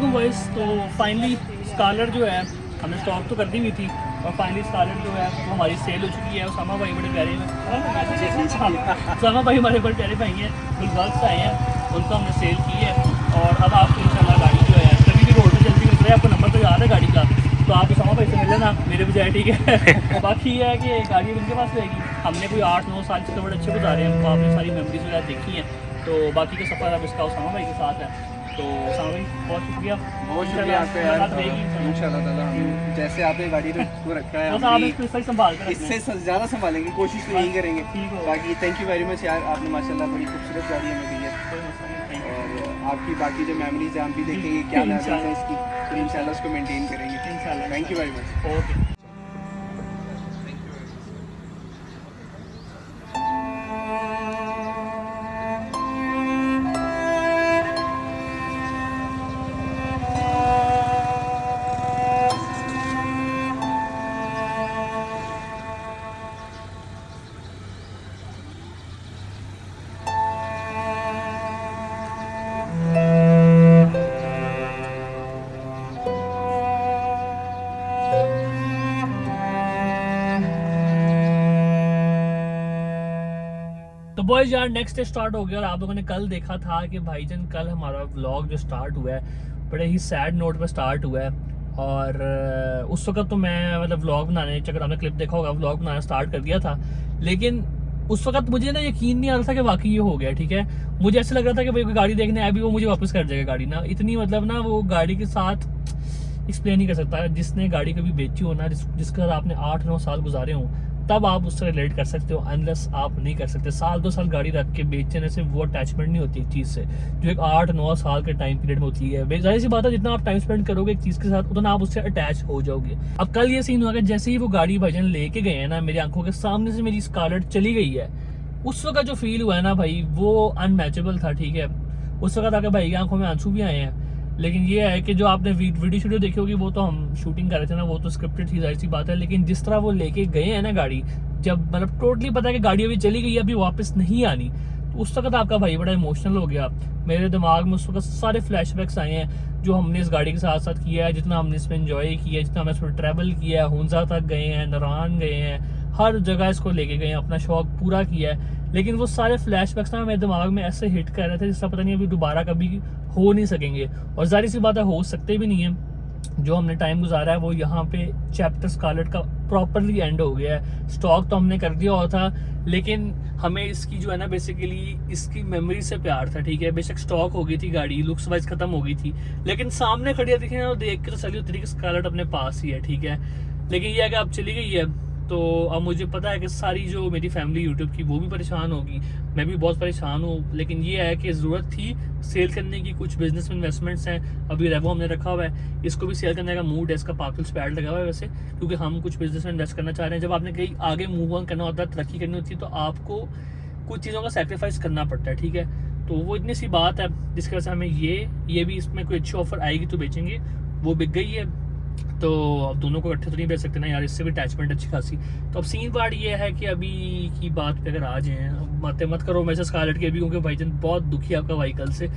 वालेकुम वॉइस। तो finally Scarlett जो है हमने स्टॉक तो कर दी हुई थी और फाइनली स्कारलेट जो है वो हमारी सेल हो चुकी है। उसामा भाई बड़े प्यारे उसामा भाई हमारे बड़े प्यारे भाई हैं, गुलबर्ग से आए हैं, उनको हमने सेल की है। और अब आपको इंशाल्लाह गाड़ी जो है कभी भी रोड पर चलती मिल रही है, आपको नंबर तो याद है गाड़ी का, तो आप उसामा भाई से मिल लेना मेरे बजाय, ठीक है। बाकी ये है कि गाड़ी उनके पास रहेगी। हमने कोई 8-9 साल से तो बड़े अच्छे गुजारे हैं, आपने सारी मेमोरीज वगैरह देखी हैं। तो बाकी का सफ़र अब इसका उसामा भाई के साथ है। तो उसामा भाई बहुत शुक्रिया आपका यार। इंशाल्लाह ताला हम जैसे आपने गाड़ी को रखा है बस आप इसको सही संभाल कर इससे ज़्यादा संभालेंगे, कोशिश तो यही करेंगे। ठीक हो। बाकी थैंक यू वेरी मच यार, आपने माशाल्लाह बड़ी खूबसूरत गाड़ी हमें दी है। और आपकी बाकी जो मेमोरीज हैं हम भी देखेंगे क्या मेमोरीज हैं इसकी, तो इंशाल्लाह उसको मेंटेन करेंगे इंशाल्लाह। Thank you very much. Okay. तो बॉयज यार नेक्स्ट डे स्टार्ट हो गया और आप लोगों ने कल देखा था कि भाईजान कल हमारा व्लॉग जो स्टार्ट हुआ है बड़े ही सैड नोट पे स्टार्ट हुआ है। और उस वक्त तो मैं मतलब व्लॉग बनाने, अगर आपने क्लिप देखा होगा, व्लॉग बनाना स्टार्ट कर दिया था, लेकिन उस वक्त मुझे ना यकीन नहीं आ रहा था कि वाकई ये हो गया, ठीक है। मुझे ऐसा लग रहा था कि भाई कोई गाड़ी देखने आया भी वो मुझे वापस कर जाएगा गाड़ी ना, इतनी मतलब ना वो गाड़ी के साथ एक्सप्लेन नहीं कर सकता। जिसने गाड़ी कभी बेची हो ना, जिसके साथ आपने 8-9 साल गुजारे हों, तब आप उससे रिलेट कर सकते हो, अनलेस आप नहीं कर सकते। 1-2 साल गाड़ी रख के बेचने से वो अटैचमेंट नहीं होती एक चीज़ से जो एक 8-9 साल के टाइम पीरियड में होती है। जाहिर सी बात है, जितना आप टाइम स्पेंड करोगे एक चीज़ के साथ उतना आप उससे अटैच हो जाओगे। अब कल ये सीन हुआ कि जैसे ही वो गाड़ी भाईजान लेके गए हैं ना, मेरी आंखों के सामने से मेरी स्कारलेट चली गई है, उस वक्त जो फील हुआ है ना भाई वो अनमैचेबल था, ठीक है। उस वक्त आके भाई की आंखों में आंसू भी आए हैं। लेकिन ये है कि जो आपने वीडियो देखी होगी वो तो हम शूटिंग कर रहे थे ना, वो तो स्क्रिप्टेड थी, जाहिर सी बात है। लेकिन जिस तरह वो लेके गए हैं ना गाड़ी, जब मतलब टोटली पता है कि गाड़ी अभी चली गई है, अभी वापस नहीं आनी, तो उस वक्त आपका भाई बड़ा इमोशनल हो गया। मेरे दिमाग में उस वक्त सारे फ्लैशबैक्स आए हैं जो हमने इस गाड़ी के साथ साथ किया है, जितना हमने इसमें एंजॉय किया है, जितना हमने इस पर ट्रैवल किया है, हुंजा तक गए हैं, नारान गए हैं, हर जगह इसको लेके गए हैं, अपना शौक पूरा किया है। लेकिन वो सारे फ्लैशबैक्स ना मेरे दिमाग में ऐसे हिट कर रहे थे जिसका पता नहीं अभी दोबारा कभी हो नहीं सकेंगे, और जाहिर सी बात है हो सकते भी नहीं है। जो हमने टाइम गुजारा है वो यहाँ पे चैप्टर स्कारलेट का प्रॉपरली एंड हो गया है। स्टॉक तो हमने कर दिया हुआ था, लेकिन हमें इसकी जो है ना बेसिकली इसकी मेमोरी से प्यार था, ठीक है। बेशक स्टॉक हो गई थी गाड़ी, लुक्स वाइज खत्म हो गई थी, लेकिन सामने खड़ी दिखे ना, देख के तो चलिए तरीके स्कारलेट अपने पास ही है, ठीक है। लेकिन यह है कि अब चली गई है, तो अब मुझे पता है कि सारी जो मेरी फैमिली यूट्यूब की वो भी परेशान होगी, मैं भी बहुत परेशान हूँ। लेकिन ये है कि ज़रूरत थी सेल करने की, कुछ बिजनेस इन्वेस्टमेंट्स हैं, अभी रेवो हमने रखा हुआ है, इसको भी सेल करने का मूड है, इसका पार्कल स्पैड लगा हुआ है वैसे, क्योंकि हम कुछ बिजनेस में इन्वेस्ट करना चाह रहे हैं। जब आपने कहीं आगे मूव ऑन करना होता है, तरक्की करनी होती है, तो आपको कुछ चीज़ों का सेक्रीफाइस करना पड़ता है, ठीक है। तो वो इतनी सी बात है जिसकी वजह से हमें ये भी इसमें कोई अच्छी ऑफर आएगी तो बेचेंगे, वो बिक गई है। तो अब दोनों को इकट्ठे तो नहीं बेच सकते ना यार, इससे भी अटैचमेंट अच्छी खासी। तो अब सीन पार्ट ये है कि अभी की बात पे अगर आ जाए, अब बातें मत करो मैं से स्कारलेट की अभी, क्योंकि भाईजान बहुत दुखी है आपका भाई कल से।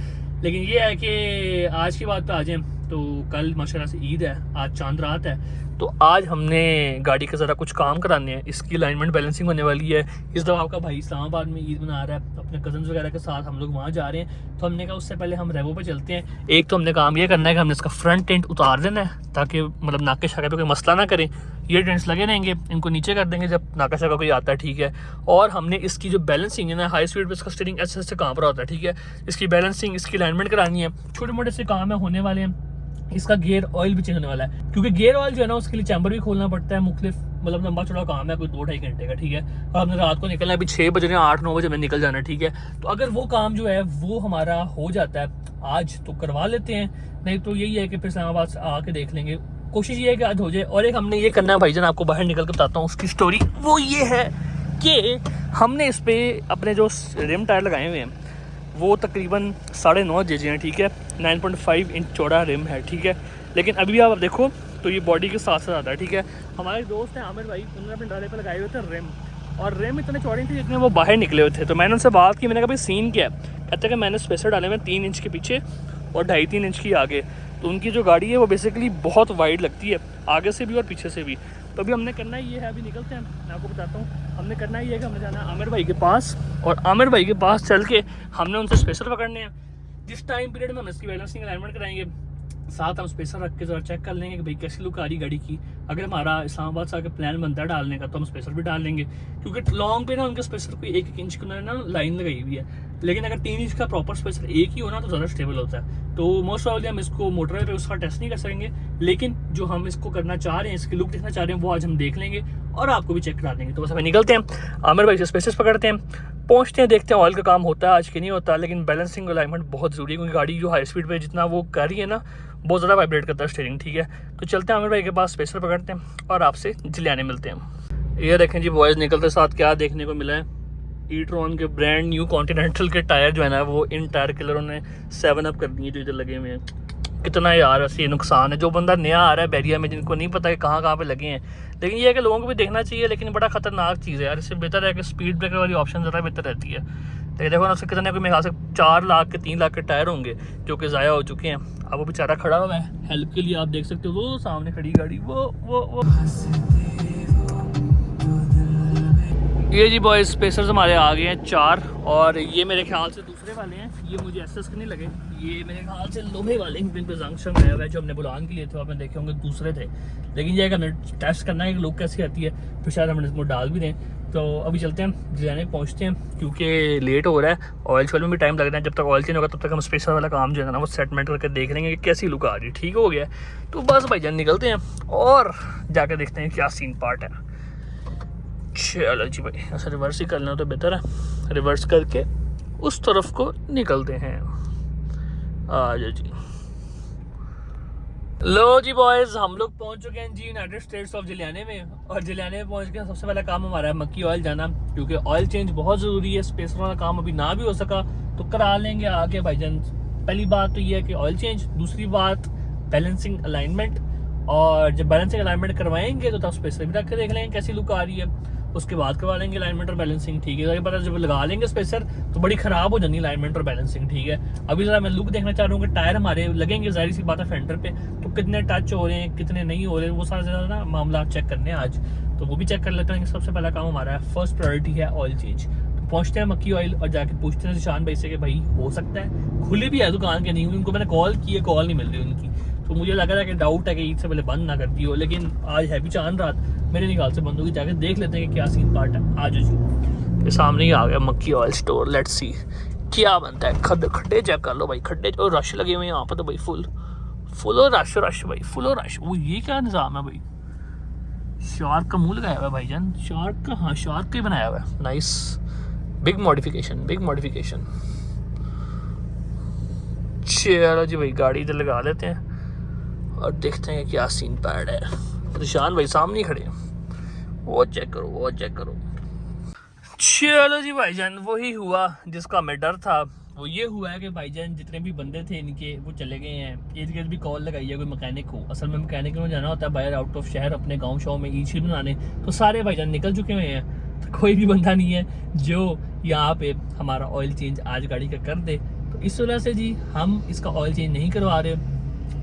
लेकिन ये है कि आज की बात पे आ जाए, तो कल माशाल्लाह से ईद है, आज चांद रात है, तो आज हमने गाड़ी का ज़रा कुछ काम कराने हैं, इसकी अलाइनमेंट बैलेंसिंग होने वाली है। इस दफ़ा आपका भाई इस्लामाबाद में ईद मना रहा है अपने कज़न्स वगैरह के साथ, हम लोग वहाँ जा रहे हैं। तो हमने कहा उससे पहले हम रेवो पे चलते हैं। एक तो हमने काम ये करना है कि हमने इसका फ्रंट टेंट उतार देना है, ताकि मतलब नाके शाके पे कोई मसला ना करें। ये टेंट्स लगे रहेंगे, इनको नीचे कर देंगे जब नाका शाका कोई आता है, ठीक है। और हमने इसकी जो बैलेंसिंग है ना, हाई स्पीड पे इसका स्टीयरिंग ऐसे ऐसे काम रहा होता है, ठीक है। इसकी बैलेंसिंग, इसकी अलाइनमेंट करानी है, छोटे मोटे से काम है होने वाले हैं। इसका गियर ऑयल भी चेंज होने वाला है, क्योंकि गियर ऑयल जो है ना उसके लिए चैम्बर भी खोलना पड़ता है, मुख्तलिफ मतलब लंबा चौड़ा काम है, कोई 2-2.5 घंटे का, ठीक है। और हमने रात को निकलना है, अभी 6 बज रहे हैं, 8-9 बजे हमें निकल जाना है, ठीक है। तो अगर वो काम जो है वो हमारा हो जाता है आज तो करवा लेते हैं, नहीं तो यही है कि फिर इस्लामाबाद से आके देख लेंगे। कोशिश ये है कि आज हो जाए। और एक हमने ये करना है भाईजान, आपको बाहर निकल कर बताता हूँ उसकी स्टोरी। वो ये है कि हमने इस पर अपने जो रिम टायर लगाए हुए हैं वो तकरीबन 9.5 JJ हैं, ठीक है। 9.5 इंच चौड़ा रिम है, ठीक है। लेकिन अभी आप देखो तो ये बॉडी के साथ साथ आता है, ठीक है। हमारे दोस्त हैं आमिर भाई, उन्होंने अपने डाले पर लगाए हुए थे रिम, और रिम इतने चौड़े थे जितने वो बाहर निकले हुए थे। तो मैंने उनसे बात की, मैंने कहा भाई सीन क्या है। कहते हैं कि मैंने स्पेसर डाले हुए 3 इंच के पीछे और 2.5-3 इंच की आगे। तो उनकी जो गाड़ी है वो बेसिकली बहुत वाइड लगती है, आगे से भी और पीछे से भी। तो अभी हमने करना ये है, अभी निकलते हैं, मैं आपको बताता हूँ। हमने करना ये है कि हमने जाना है आमिर भाई के पास, और आमिर भाई के पास चल के हमने उनसे स्पेशल पकड़ने हैं। जिस टाइम पीरियड में हम इसकी बैलेंसिंग अलाइनमेंट कराएंगे, साथ हम स्पेशल रख के ज़रा चेक कर लेंगे कि भाई कैसी लुक आ रही गाड़ी की। अगर हमारा इस्लामाबाद से आके प्लान बनता है डालने का तो हम स्पेशल भी डाल लेंगे, क्योंकि लॉन्ग पे ना उनके स्पेशल कोई 1 इंच की उन्होंने ना लाइन लगाई हुई है। लेकिन अगर 3 इंच का प्रॉपर स्पेशल एक ही हो ना तो ज़्यादा स्टेबल होता है। तो मोस्ट प्रॉब्ली हम इसको मोटरवे पे उसका टेस्ट नहीं कर सकेंगे, लेकिन जो हम इसको करना चाह रहे हैं, इसकी लुक देखना चाह रहे हैं, वो आज हम देख लेंगे और आपको भी चेक करा देंगे। तो बस हमें निकलते हैं, आमिर भाई से स्पेशल पकड़ते हैं, पहुँचते हैं, देखते हैं ऑयल का काम होता है आज कि नहीं होता। लेकिन बैलेंसिंग अलाइनमेंट बहुत ज़रूरी है, क्योंकि गाड़ी जो हाई स्पीड पर जितना वो कर रही है ना, बहुत ज़्यादा वाइब्रेट करता है स्टीयरिंग। ठीक है, तो चलते हैं आमिर भाई के पास, स्पेशल पकड़ते हैं और आपसे जिलाने मिलते हैं। ये देखें जी बॉयज़, निकलते साथ क्या देखने को मिला है, ई-ट्रॉन के ब्रांड न्यू कॉन्टिनेंटल के टायर जो है ना, वो इन टायर किलरों ने 7 अप कर दिए जो इधर लगे हुए हैं। कितना यार ऐसे ये नुकसान है, जो बंदा नया आ रहा है बैरिया में, जिनको नहीं पता कि कहाँ पे लगे हैं। लेकिन ये है कि लोगों को भी देखना चाहिए, लेकिन बड़ा खतरनाक चीज़ है यार। इससे बेहतर है कि स्पीड ब्रेकर वाली ऑप्शन ज़्यादा बेहतर रहती है। लेकिन देखो ना, उससे कितने कोई मेरे ख्याल से 4 लाख के 3 लाख के टायर होंगे जो कि ज़ाया हो चुके हैं। अब वो बेचारा खड़ा हुआ है हेल्प के लिए, आप देख सकते हो वो सामने खड़ी गाड़ी, वो ये जी बॉयज स्पेसर्स हमारे आ गए हैं 4, और ये मेरे ख्याल से दूसरे वाले हैं, ये मुझे एसएस के नहीं लगे, ये मेरे ख्याल से लोहे वाले हैं, इन पे जंग शंग आया हुआ है जो हमने बुलान के लिए थे, आपने देखे होंगे दूसरे थे। लेकिन ये हमने टेस्ट करना है कि लुक कैसी आती है, फिर शायद हम इसको डाल भी दें। तो अभी चलते हैं, जिलाने पहुँचते हैं, क्योंकि लेट हो रहा है, ऑयल शॉयल में भी टाइम लग रहा है। जब तक ऑयल चेंज होगा तब तक हम स्पेशल वाला काम जो है ना वो सेटमेंट करके देख लेंगे कि कैसी लुक आ रही है। ठीक हो गया, तो बस भाईजान निकलते हैं और जाकर देखते हैं क्या सीन पार्ट है। चलो जी भाई, ऐसा रिवर्स ही करना तो बेहतर है, रिवर्स करके उस तरफ को निकलते हैं। आ जाओ जी। लो जी बॉयज़, हम लोग पहुंच चुके हैं जी यूनाइटेड स्टेट्स ऑफ जिलाने में, और जिलाने में पहुंच के सबसे पहला काम हमारा है मक्की ऑयल जाना, क्योंकि ऑयल चेंज बहुत ज़रूरी है। स्पेशल वाला काम अभी ना भी हो सका तो करा लेंगे आगे भाईजान। पहली बात तो ये है कि ऑयल चेंज, दूसरी बात बैलेंसिंग अलाइनमेंट, और जब बैलेंसिंग अलाइनमेंट करवाएंगे तो तब स्पेशल भी रख के देख लेंगे कैसी लुक आ रही है, उसके बाद करवा लेंगे अलाइनमेंट और बैलेंसिंग। ठीक है, पता जब लगा लेंगे स्पेसर तो बड़ी ख़राब हो जानी अलाइनमेंट और बैलेंसिंग। ठीक है, अभी ज़रा मैं लुक देखना चाह रहा हूँ कि टायर हमारे लगेंगे, जाहिर सी बात है फेंडर पे, तो कितने टच हो रहे हैं कितने नहीं हो रहे, वो सारा ज़्यादा ना मामला चेक करने हैं आज, तो वो भी चेक कर लेते हैं। सबसे पहला काम हमारा है, फर्स्ट प्रायोरिटी है ऑयल चेंज। तो पहुँचते हैं मक्की ऑयल और जाके पूछते हैं निशान भाई से कि भाई हो सकता है, खुली भी है दुकान के नहीं हुई, उनको मैंने कॉल की है, कॉल नहीं मिल रही उनकी, तो मुझे लगा था कि डाउट है कि ईद से पहले बंद ना कर दी हो, लेकिन आज है भी चांद रात, मेरे निकाल से बंद होगी, जाके देख लेते हैं कि क्या सीन पार्ट है। आ जाओ जी, ये सामने ही आ गया मक्की ऑयल स्टोर, लेट्स सी क्या बनता है। खड्डे चेक कर लो भाई, खड्डे और रश लगे हुए हैं यहाँ पर तो भाई, फुल और रश भाई, फुल और रश। वो ये क्या निज़ाम है भाई, शार्क का मुंह लगाया हुआ है भाईजान, शार्क का, हाँ शार्क का ही बनाया हुआ है, नाइस, बिग मॉडिफिकेशन। चलो जी भाई, गाड़ी इधर लगा लेते हैं और देखते हैं क्या सीन पैड है। निशान भाई सामने ही खड़े हैं, वो चेक करो। चलो जी भाईजान, वही हुआ जिसका हमें डर था, वो ये हुआ है कि भाईजान जितने भी बंदे थे इनके वो चले गए हैं। इर्द गिर्द भी कॉल लगाई है कोई मैकेनिक को, असल में मैकेनिक में जाना होता है बाहर आउट ऑफ शहर अपने गाँव शाव में ईद बनाने, तो सारे भाईजान निकल चुके हुए हैं, तो कोई भी बंदा नहीं है जो यहाँ पे हमारा ऑयल चेंज आज गाड़ी का कर दे। तो इस वजह से जी हम इसका ऑयल चेंज नहीं करवा रहे,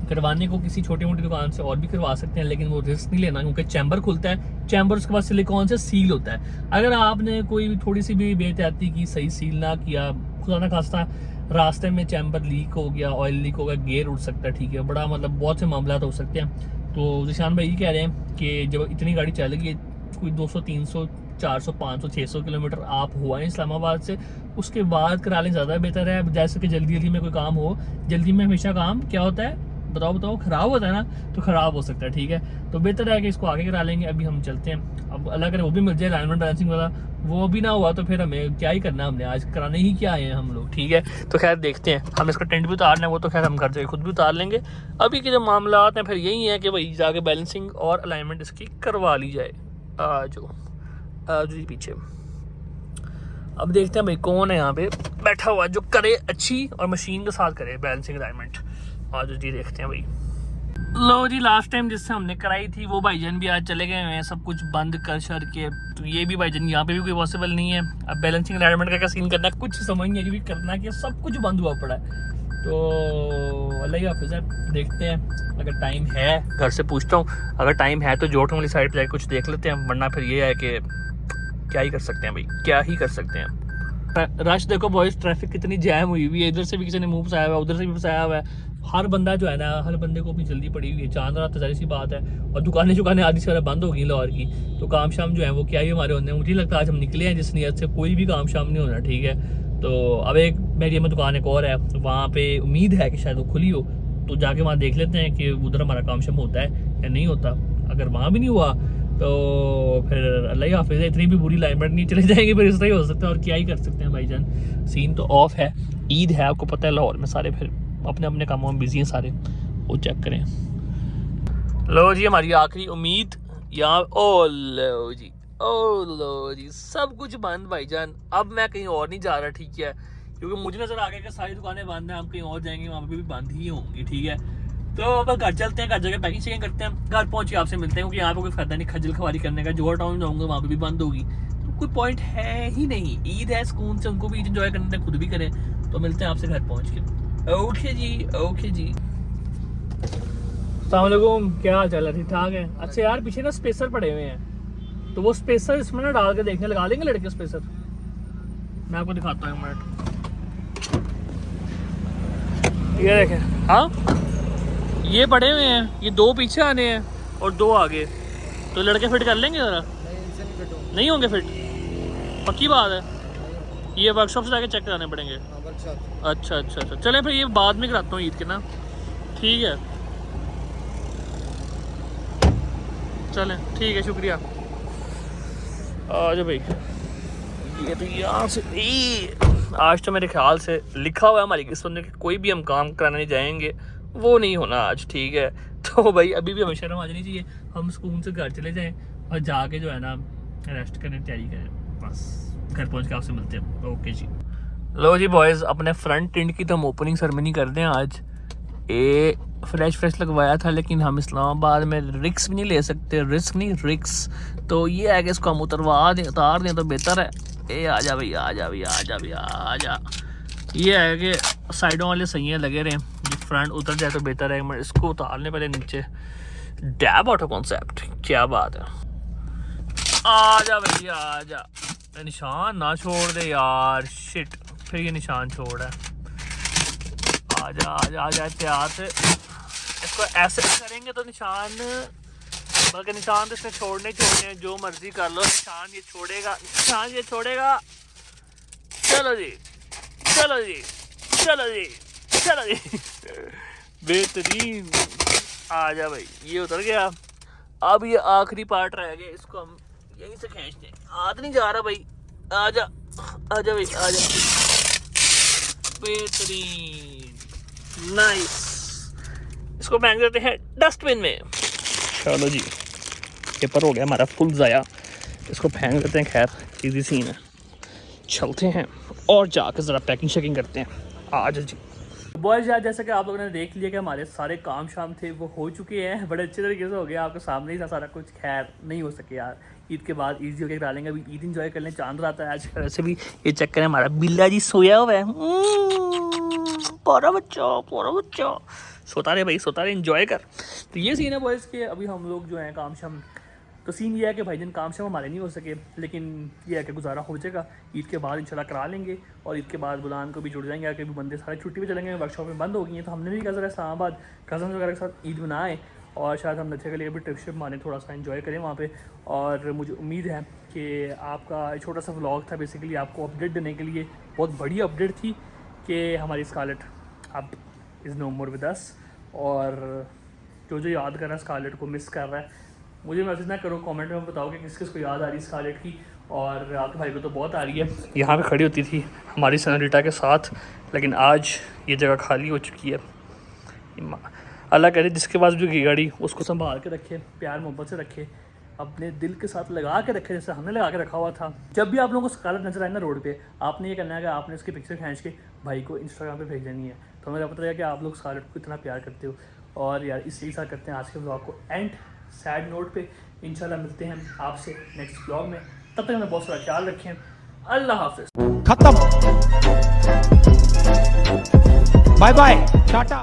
करवाने को किसी छोटी मोटी दुकान से और भी करवा सकते हैं, लेकिन वो रिस्क नहीं लेना, क्योंकि चैम्बर खुलता है, चैम्बर उसके बाद सिलिकॉन से सील होता है। अगर आपने कोई थोड़ी सी भी बेहतियाती की, सही सील ना किया, खुदा ना खास्ता रास्ते में चैम्बर लीक हो गया, ऑयल लीक हो गया, गेयर उड़ सकता है। ठीक है, बड़ा मतलब बहुत से मामला हो सकते हैं। तो निशान भाई ये कह रहे हैं कि जब इतनी गाड़ी चलेगी, कोई 200 300 400 500 600 किलोमीटर आप हुआ है इस्लामाबाद से, उसके बाद करा लें ज़्यादा बेहतर है। जैसे कि जल्दी में कोई काम हो, जल्दी में हमेशा काम क्या होता है बताओ ख़राब होता है ना, तो ख़राब हो सकता है। ठीक है, तो बेहतर है कि इसको आगे करा लेंगे। अभी हम चलते हैं, अब अल्लाह करे वो भी मिल जाए अलाइनमेंट बैलेंसिंग वाला, वो भी ना हुआ तो फिर हमें क्या ही करना, हमने आज कराने ही क्या आए हैं हम लोग। ठीक है, तो खैर देखते हैं, हम इसका टेंट भी उतारना है, वो तो खैर हम घर जाके खुद भी उतार लेंगे। अभी के जो मामला हैं फिर यही है कि भाई जाके बैलेंसिंग और अलाइनमेंट इसकी करवा ली जाए। आ जाओ जी पीछे। अब देखते हैं भाई कौन है यहाँ पे बैठा हुआ जो करे अच्छी और मशीन के साथ करे बैलेंसिंग अलाइनमेंट। आज जी देखते हैं भाई। लो जी, लास्ट टाइम जिससे हमने कराई थी वो भाईजान भी आज चले गए हैं, सब कुछ बंद कर शर के, तो ये भी भाईजान यहाँ पे भी कोई पॉसिबल नहीं है। अब बैलेंसिंग अलाइनमेंट का क्या सीन करना है कुछ समझ नहीं है, कि भी करना कि सब कुछ बंद हुआ पड़ा है। तो अल्लाह ही हाफिज़ है, देखते हैं अगर टाइम है, घर से पूछता हूँ, अगर टाइम है तो जोटन वाली साइड पे जाकर कुछ देख लेते हैं, वरना फिर ये है कि क्या ही कर सकते हैं भाई, क्या ही कर सकते हैं। रश देखो बॉयज़, ट्रैफिक कितनी जैम हुई हुई है, इधर से भी किसी ने मुंह फंसाया हुआ है, उधर से भी फंसाया हुआ है, हर बंदा जो है ना, हर बंदे को अपनी जल्दी पड़ी हुई है, चांद रात जाहिर सी बात है, और दुकानें आधी से बंद हो गई लाहौर की, तो काम शाम जो है वो क्या ही हमारे होने हैं। मुझे लगता है आज हम निकले हैं जिस नीयत से, कोई भी काम शाम नहीं होना, ठीक है। तो अब एक मेरी में दुकान एक और है, वहाँ पे उम्मीद है कि शायद वो खुली हो, तो जाके वहाँ देख लेते हैं कि उधर हमारा काम शाम होता है या नहीं होता। अगर वहाँ भी नहीं हुआ तो फिर अल्लाह ही हाफिज़ है, इतनी भी बुरी लाइनमेंट नहीं चले जाएंगे, फिर इस तरह ही हो सकता है, और क्या ही कर सकते हैं भाईजान। सीन तो ऑफ है, ईद है, आपको पता है लाहौर में सारे फिर अपने अपने कामों में बिजी हैं सारे, वो चेक करें। लो जी हमारी आखिरी उम्मीद यहाँ, ओ लो जी, ओ लो जी, सब कुछ बंद भाईजान। अब मैं कहीं और नहीं जा रहा, ठीक है, क्योंकि मुझे नजर आ गया कि सारी दुकानें बंद हैं, हम कहीं और जाएंगे वहाँ पे भी बंद ही होंगी, ठीक है। तो अब घर चलते हैं, घर जाकर पैकिंग शैकिंग करते हैं, घर पहुँच के आपसे मिलते हैं, क्योंकि यहाँ पे कोई फायदा नहीं खजल खवारी करने का। जोहर टाउन जाऊँगा वहाँ पे भी बंद होगी, तो कोई पॉइंट है ही नहीं। ईद है, सुकून से उनको भी इंजॉय करने खुद भी करें। तो मिलते हैं आपसे घर पहुँच के। ओके जी, ओके जी। अस्सलाम वालेकुम, क्या हाल चाल है? ठीक ठाक है। अच्छा यार, पीछे ना स्पेसर पड़े हुए हैं, तो वो स्पेसर इसमें ना डाल के देखने लगा लेंगे लड़के स्पेसर। मैं आपको दिखाता हूँ, एक मिनट। ये देखें, हाँ ये पड़े हुए हैं, ये 2 पीछे आने हैं और 2 आगे, तो लड़के फिट कर लेंगे ज़रा? नहीं होंगे फिट, पक्की बात है। ये वर्कशॉप से जाके चेक कराने पड़ेंगे। अच्छा अच्छा अच्छा, चलें फिर ये बाद में कराता हूँ ईद के ना, ठीक है चलें, ठीक है, शुक्रिया। आ जाओ भाई। ये तो यहाँ से आज तो मेरे ख्याल से लिखा हुआ है हमारी किस्मत में कि कोई भी हम काम कराने जाएंगे वो नहीं होना आज, ठीक है। तो भाई अभी भी हमें शर्म आ जानी चाहिए, हम स्कूल से घर चले जाएं और जाके जो है ना रेस्ट करने की तैयारी करें, बस घर पहुंच के आपसे मिलते हैं। ओके जी। लो जी बॉयज़, अपने फ्रंट टेंट की तो हम ओपनिंग सेरेमनी कर दें आज। ये फ्रेश लगवाया था, लेकिन हम इस्लामाबाद में रिक्स भी नहीं ले सकते, रिस्क नहीं रिक्स, तो ये है कि इसको हम उतार दें तो बेहतर है। ए आजा भाई, आजा भाई, आजा भाई, आजा। ये है कि साइडों वाले सही लगे रहे, फ्रंट उतर जाए तो बेहतर है। मैं इसको उतारने पहले नीचे डैब ऑटो कॉन्सेप्ट, क्या बात है। आजा भाई आजा, निशान ना छोड़ दे यार, शिट, फिर ये निशान छोड़ है। आजा आजा आजा, एहतियात से इसको ऐसे करेंगे तो निशान, बल्कि निशान तो इसने छोड़ने हैं, जो मर्जी कर लो, निशान ये छोड़ेगा, निशान ये छोड़ेगा। चलो जी, चलो जी, चलो जी, चलो जी, बेहतरीन। आजा भाई, ये उतर गया। अब ये आखिरी पार्ट रह गया, इसको हम यहीं से खींचते हैं, हाथ नहीं जा रहा भाई। आजा आजा भाई, आजा, बेहतरीन, नाइस। इसको फेंक देते हैं डस्टबिन में। चलो जी, पेपर हो गया हमारा फुल ज़ाया, इसको फेंक देते हैं। खैर इजी सीन है, चलते हैं और जाकर ज़रा पैकिंग शैकिंग करते हैं। आज जी बॉयज़ यार, जैसा कि आप लोगों ने देख लिया कि हमारे सारे काम शाम थे वो हो चुके हैं, बड़े अच्छे तरीके से हो गया, आपके सामने ही था सारा कुछ। खैर नहीं हो सके यार, ईद के बाद ईजी होकर करा लेंगे, अभी ईद इंजॉय कर लें, चांद रात है आज। वैसे भी ये चेक करें, हमारा बिल्ला जी सोया हुआ है, प्यारा बच्चा, सोता रहे भाई, सोता रहे, इंजॉय कर। तो ये सीन है बॉयज़ के, अभी हम लोग जो हैं काम शाम, तो सीन ये है कि भाईजान काम शाम हमारे नहीं हो सके, लेकिन ये है कि गुजारा हो जाएगा। ईद के बाद इंशाल्लाह करा लेंगे, और ईद के बाद बुलान को भी जुड़ जाएंगे, आके भी बंदे सारे छुट्टी पे चलेंगे, वर्कशॉप में बंद हो गई हैं, तो हमने भी कहा ज़रा इस्लामाबाद कज़न वगैरह के साथ ईद मनाएं, और शायद हम बच्चे के लिए भी ट्रिप शिप माने, थोड़ा सा एंजॉय करें वहाँ पे। और मुझे उम्मीद है कि आपका छोटा सा व्लॉग था, बेसिकली आपको अपडेट देने के लिए। बहुत बड़ी अपडेट थी कि हमारी स्कारलेट अब is no more with us, और जो याद कर रहा है स्कारलेट को, मिस कर रहा है, मुझे मैसेज ना करो, कमेंट में बताओ कि किस किस को याद आ रही है स्कारलेट की। और आपके भाई को तो बहुत आ रही है, यहाँ पे खड़ी होती थी हमारी सनरीटा के साथ, लेकिन आज ये जगह खाली हो चुकी है। अल्लाह करे जिसके पास जो गाड़ी, उसको संभाल के रखे, प्यार मोहब्बत से रखे, अपने दिल के साथ लगा के रखे, जैसे हमने लगा के रखा हुआ था। जब भी आप लोगों को स्कारलेट नजर आए ना रोड पे, आपने ये करना है कि आपने उसकी पिक्चर खींच के भाई को इंस्टाग्राम पे भेज देनी है। तो हमें पता है कि आप लोग स्कारलेट को इतना प्यार करते हो। और यार इसी के साथ करते हैं आज के ब्लॉग को एंड, सैड नोट पे। इंशाल्लाह मिलते हैं आपसे नेक्स्ट ब्लॉग में, तब तक हमें बहुत सारा ख्याल रखें। अल्लाह हाफिज़। खत्म। Bye bye Tata.